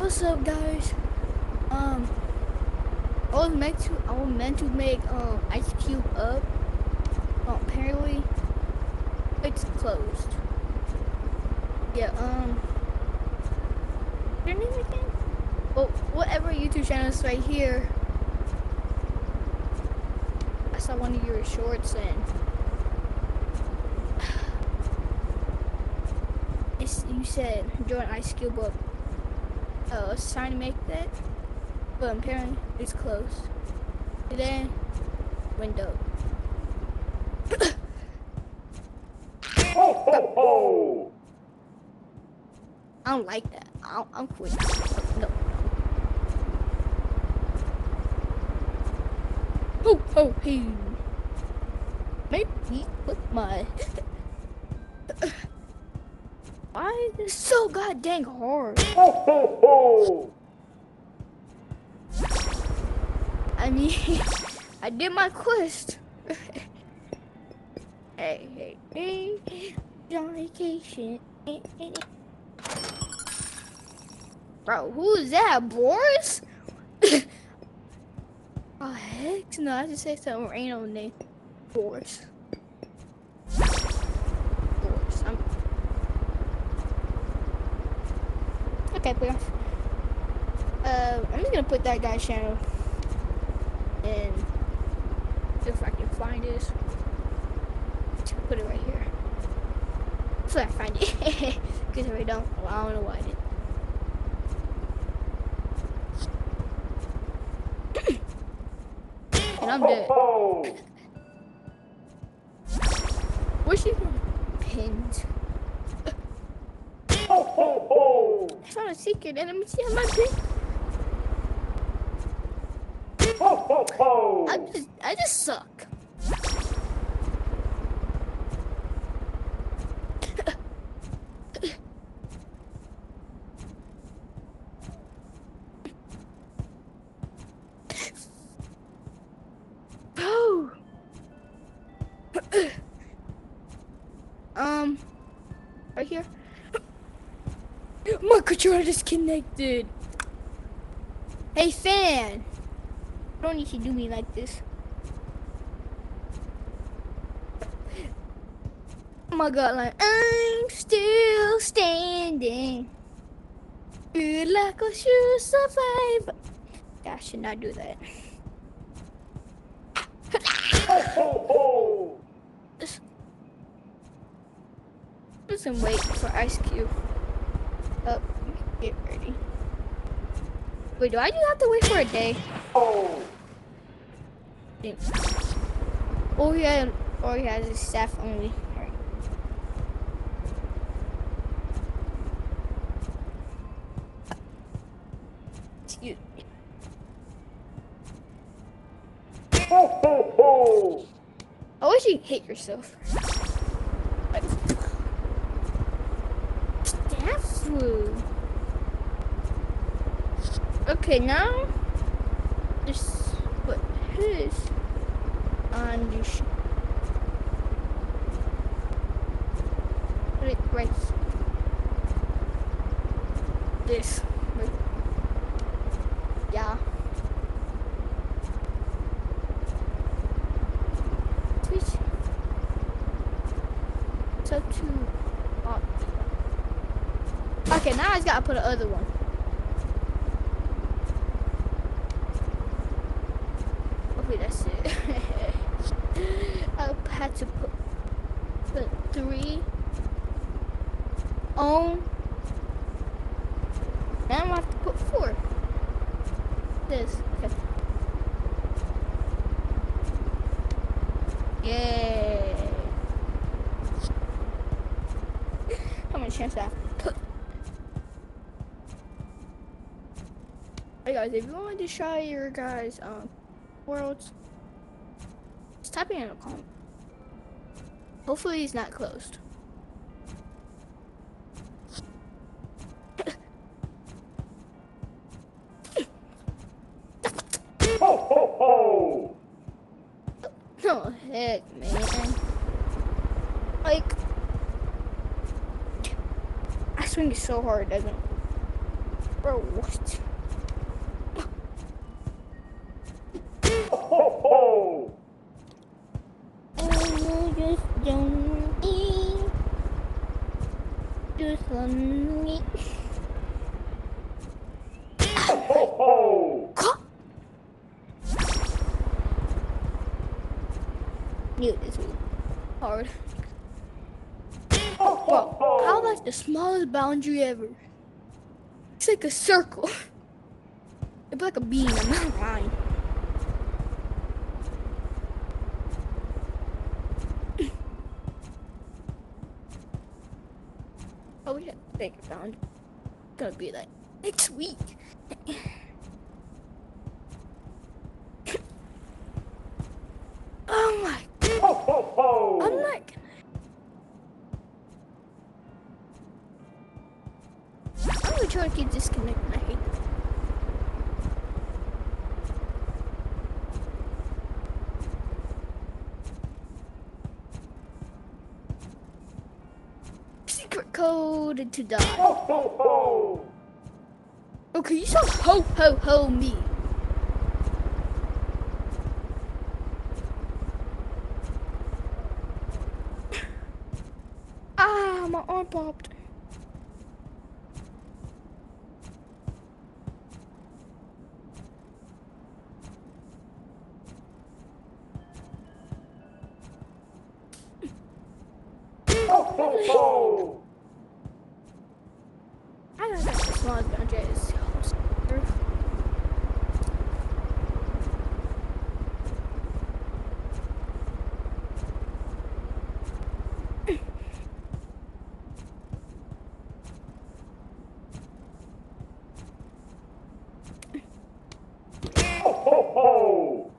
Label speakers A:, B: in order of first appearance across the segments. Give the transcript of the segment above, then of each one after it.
A: What's up, guys? I was meant to make Ice Cube up. Apparently it's closed. Yeah. Your name again? Well, whatever YouTube channel is right here. I saw one of your shorts and you said join Ice Cube up. I was trying to make that, but apparently it's closed. And then window.
B: Ho, ho, ho!
A: I don't like that. I'm quitting. No. Oh, oh, hey. Maybe put my. Why is this so goddamn hard?
B: Ho, ho, ho!
A: I mean, I did my quest. Hey, on vacation. Bro, who is that, Boris? Oh, heck no, I just say some random name. Boris. Okay, but I'm just gonna put that guy's channel and if I can find this, put it right here. So I find it. Because if I don't, well, I don't know why I did. And I'm dead. Where's she pinned? I found a secret and let me see how my pin. I just suck. Oh. Right here. My controller disconnected. Hey, fan. You don't need to do me like this. Oh my god, like, I'm still standing. Good luck or you survive. I should not do that. Just wait for Ice Cube. Oh, get ready. Wait, do I just have to wait for a day? Or he has his staff only. Alright. Excuse me. I wish you hit yourself. Like, staff flu. Okay, now just put his on this. Put it right. This. Right. Yeah. Switch. So to. Okay, now I just gotta put the other one. That's it. I had to put 3 on. Now I'm gonna have to put 4. This. Okay. Yay. How many chances I have to put? Hey guys, if you want to try your guys worlds, just type it in a comment. Hopefully it's not closed. No heck, man. Like, I swing it so hard, doesn't it? Bro, what?
B: Ho, ho!
A: Oh, you just don't eat. Just on me.
B: Ho, ho!
A: Knew this was hard.
B: Ho, ho,
A: Bro, how
B: ho!
A: about the smallest boundary ever? It's like a circle. It's like a bean, I'm not lying. I wish I could take a boundary. It's gonna be like next week. Oh my,
B: Ho, ho, ho!
A: I'm not I'm gonna try to get disconnected. I hate this. Secret code to die.
B: Ho, ho, ho!
A: Okay, you saw ho ho ho me. Ah, my arm popped.
B: Ho, ho, ho!
A: I don't got the smallest boundary is
B: Ho, ho, ho!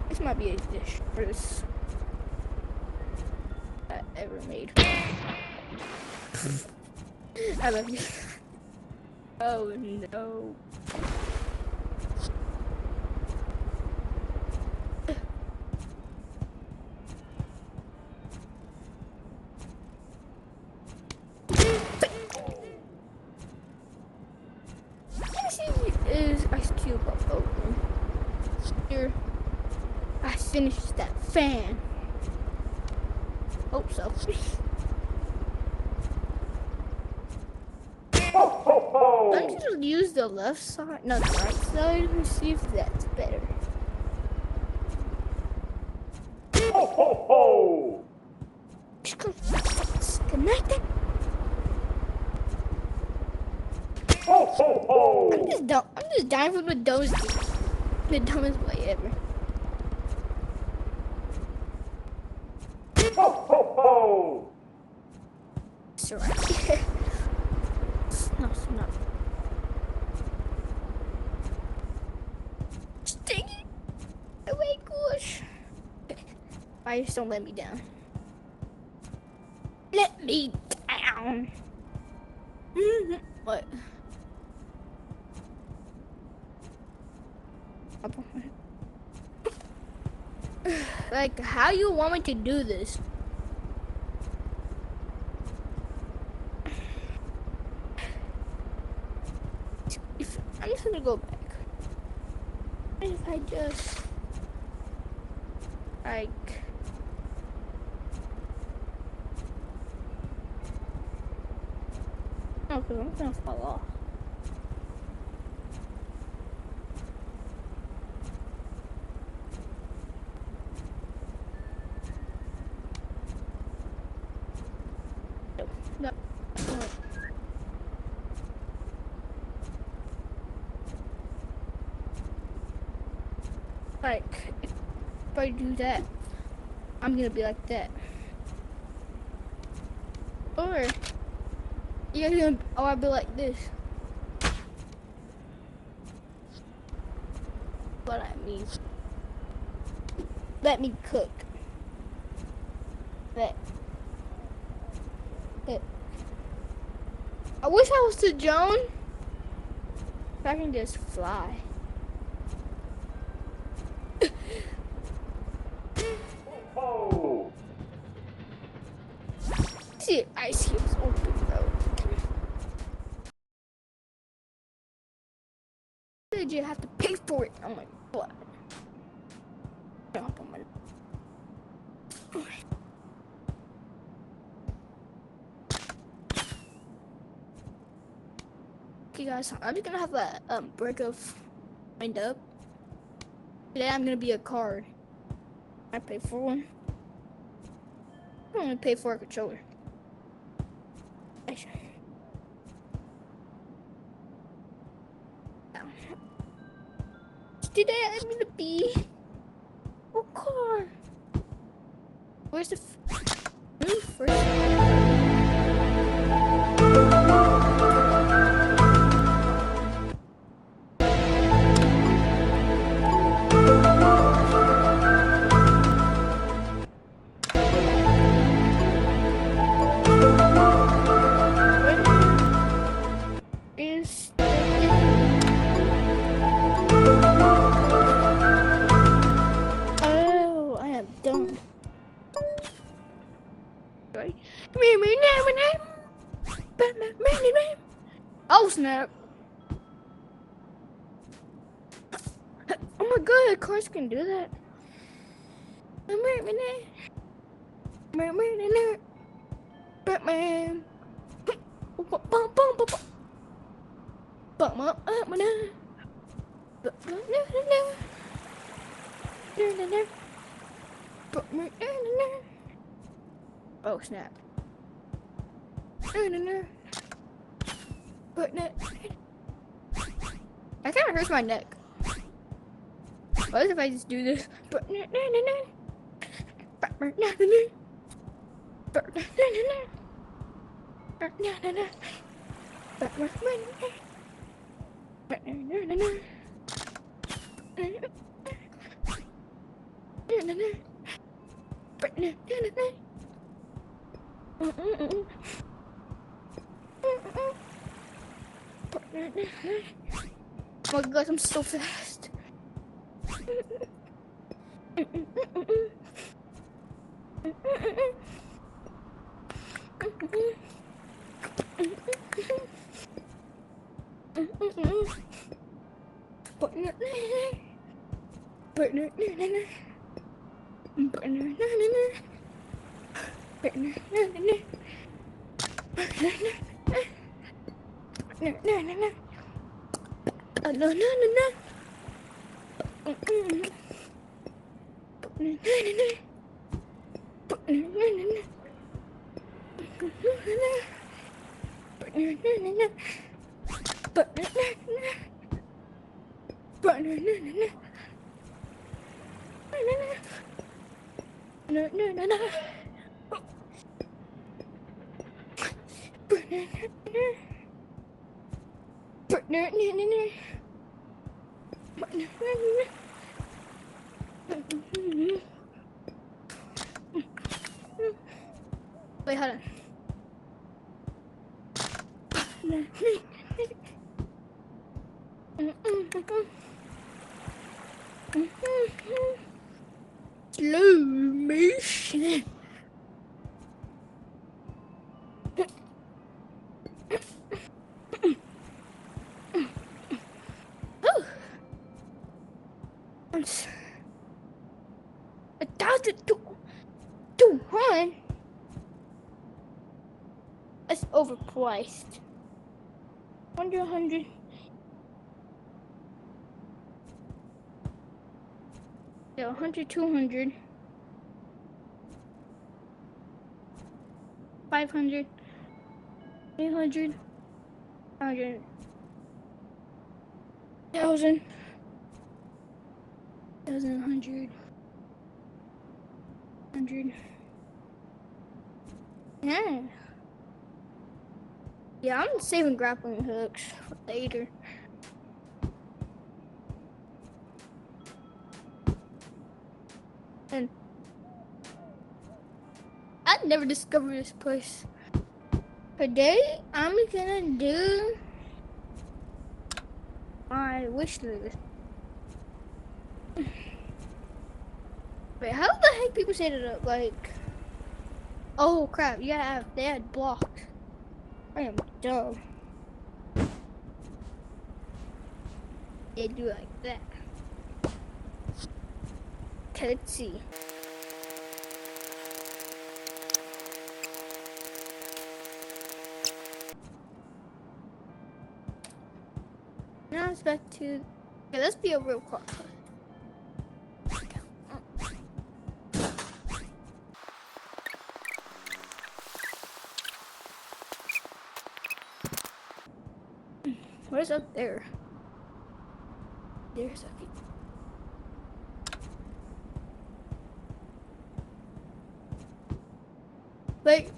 A: This might be a dish first I ever made. I love you. Oh no. Is ice cube up open? Here, I finished that fan. Hope so.
B: Ho, ho, ho!
A: I'm just gonna use the left side, no, the right side, and see if that's better.
B: Ho, ho, ho!
A: Just gonna disconnect it.
B: Ho, ho, ho!
A: I'm just dumb. I'm just dying from the dumbest way ever.
B: Ho, ho, ho!
A: It's alright. No, it's not. Sting it! Oh my gosh. Why just don't let me down? Let me down. What? Like, how you want me to do this? I'm just gonna go back. What if I just like no, because I'm gonna fall off. No. Like, if I do that, I'm gonna be like that. Or, you're gonna, or I'll be like this. What I mean. Let me cook. That. I wish I was to Joan. If I can just fly.
B: Ho!
A: See, ice cube's open, bro. Did you have to pay for it? I'm like, what? Jump on my. Okay, guys, I'm just gonna have a break of wind up. Today I'm gonna be a card. I pay for one. I'm gonna pay for a controller. Today I'm gonna be a card. Where's the first? Is oh, I am dumb. Right? Oh snap! Oh my god, cars can do that. Batman. Oh snap. That kind of hurts my neck. What if I just do this? Oh my god, I'm so fast. Wait, hold on. Slow motion. Oh. 1,200. That's overpriced. 100. Yeah, 100, 200. 500. 800. 100. 1,000. 1,100. 100. Yeah. Yeah, I'm saving grappling hooks for later. And I never discovered this place. Today, I'm gonna do my wish list. Wait, how the heck people set it up? Like, Oh crap! You gotta have. They had blocks. I am dumb. They do like that. Okay, let's see. Now it's back to. Okay, let's be a real car. Where's up there? There's a. Wait.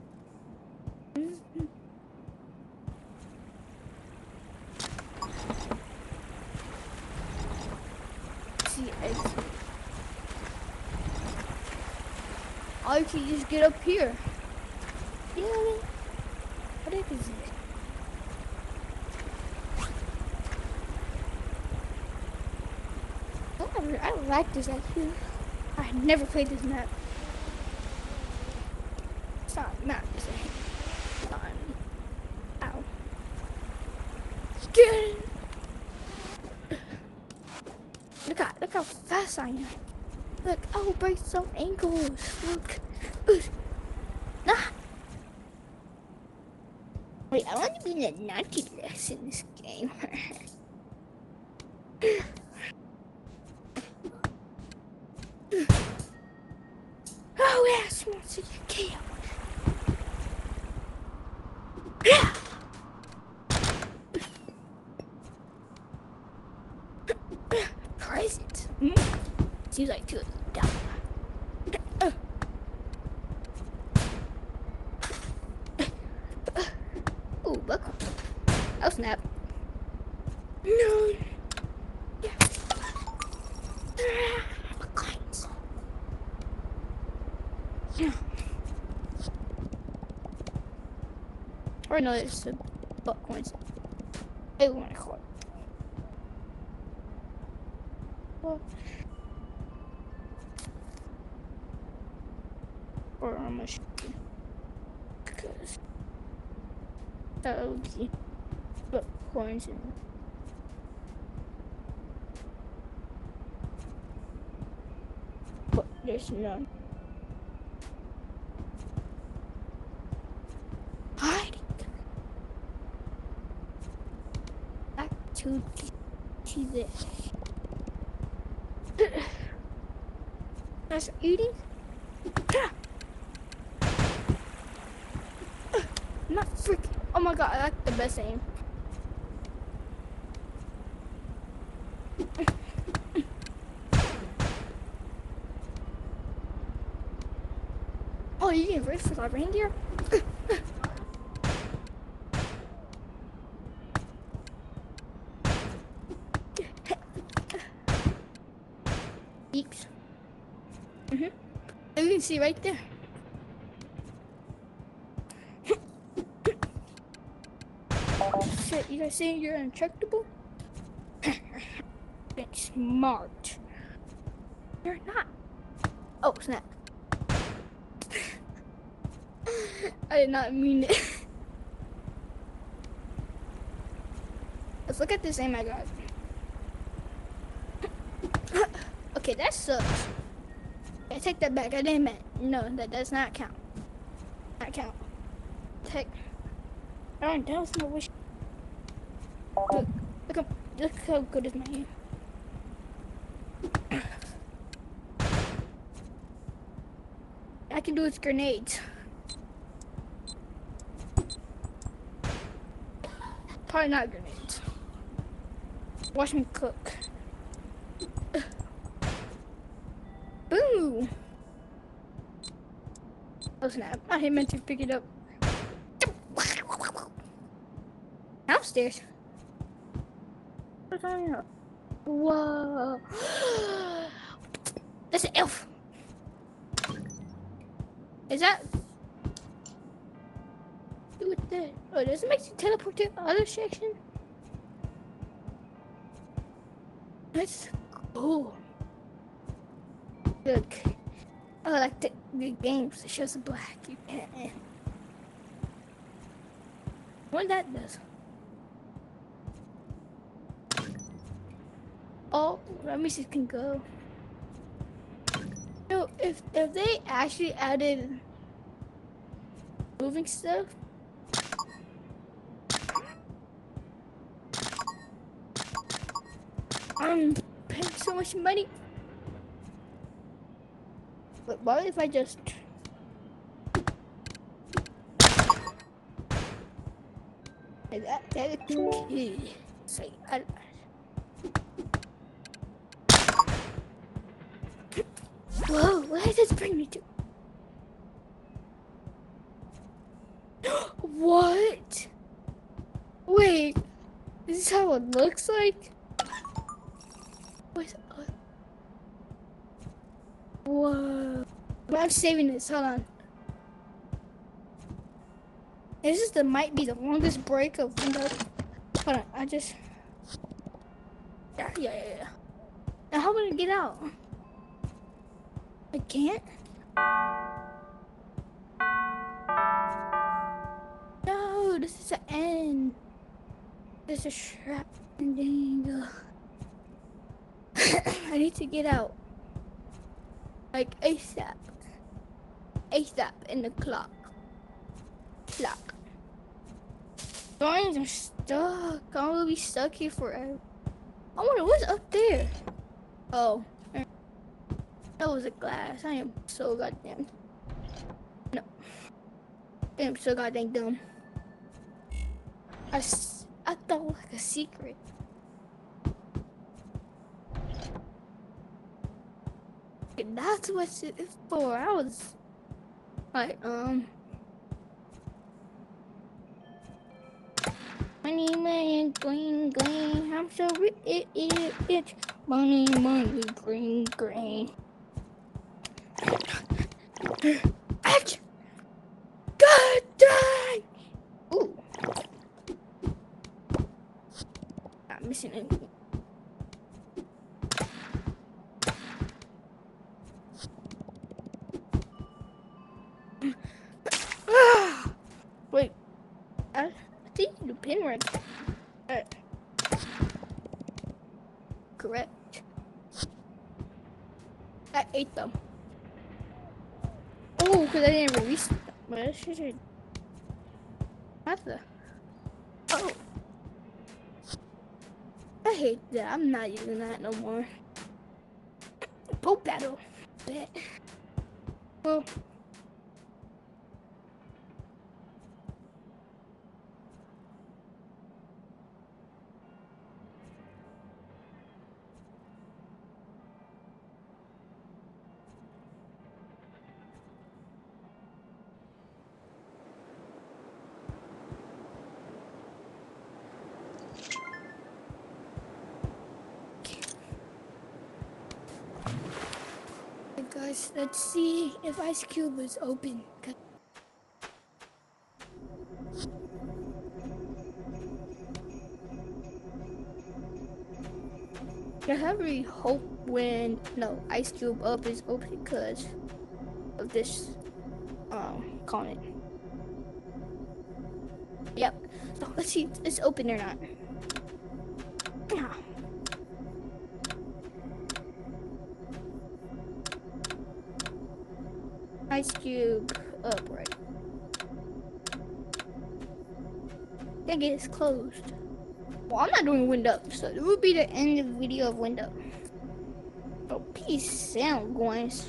A: See, I can just get up here. You know what I mean? What is this? I like this actually. I never played this map. It's not a map, is it? Ow. Get it. Look how fast I am. Look, I will break some ankles. Look. Nah. Wait, I want to be the naughty less in this game. Oh yes, wants to get killed. Yeah. Present. Seems like two of them die. Oh, look. Oh snap. No. Yeah. Coins. Yeah. Or no, it's the butt coins. I want to call it. Well, or I'm gonna shoot you. Because that would be butt coins and but there's none. Hiding. Back to this. That's eating. Not freaking. Oh my god, I like the best aim. Oh, you get ready for that reindeer? Eeps. You can see right there. Shit, you guys saying you're intractable? That's smart. You're not. Oh, snap. I did not mean it. Let's look at this aim I got. Okay, that sucks. I take that back. I didn't mean. No, that does not count. Not count. Take. Oh, that was no wish. Look how good is my aim. I can do with grenades. Probably not grenades. Watch me cook. Boom! Oh snap, I didn't meant to pick it up. Downstairs. What's on here? Whoa! That's an elf. Is that? Do it there. Oh, does it make you teleport to the other section? That's cool. Look. I like Good games. It shows the black. You can't. What that does? Oh, let me see if it can go. No, if they actually added moving stuff, I'm paying so much money. But what if I just? That key. Say, whoa, what did this bring me to? What? Wait, this is how it looks like? What's up? Whoa. I'm saving this, hold on. This is might be the longest break of Windows. Hold on, yeah. Now how am I gonna get out? I can't? No, this is the end. There's a trap ending. I need to get out. Like ASAP. ASAP in the clock. Drawings are stuck. I'm gonna be stuck here forever. I wonder what's up there. Oh. That was a glass. I am so goddamn. No. I am so goddamn dumb. I thought it was like a secret. That's what it's for. I was like, money, green. I'm so rich. Money, green. Ouch! God dang! Ooh. Not missing anything. Wait. I think the pin right there. Correct. I ate them. Oh, because I didn't release them. But I should. What the? Oh. I hate that. I'm not using that no more. Poke battle. Bet. Well. Guys, let's see if Ice Cube is open. I really hope when Ice Cube up is open because of this comment. Yep. So let's see if it's open or not. Yeah. Ice Cube up, right? Dang it, it's closed. Well, I'm not doing wind up, so it will be the end of the video of wind up. Oh, peace out, guys.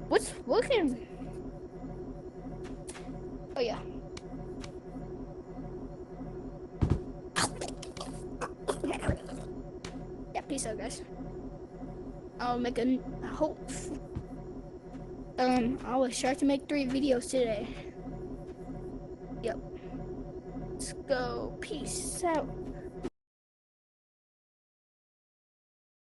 A: What's working? Oh yeah. Yeah, peace out, guys. I'll make I hope. I was trying to make 3 videos today. Yep. Let's go. Peace out.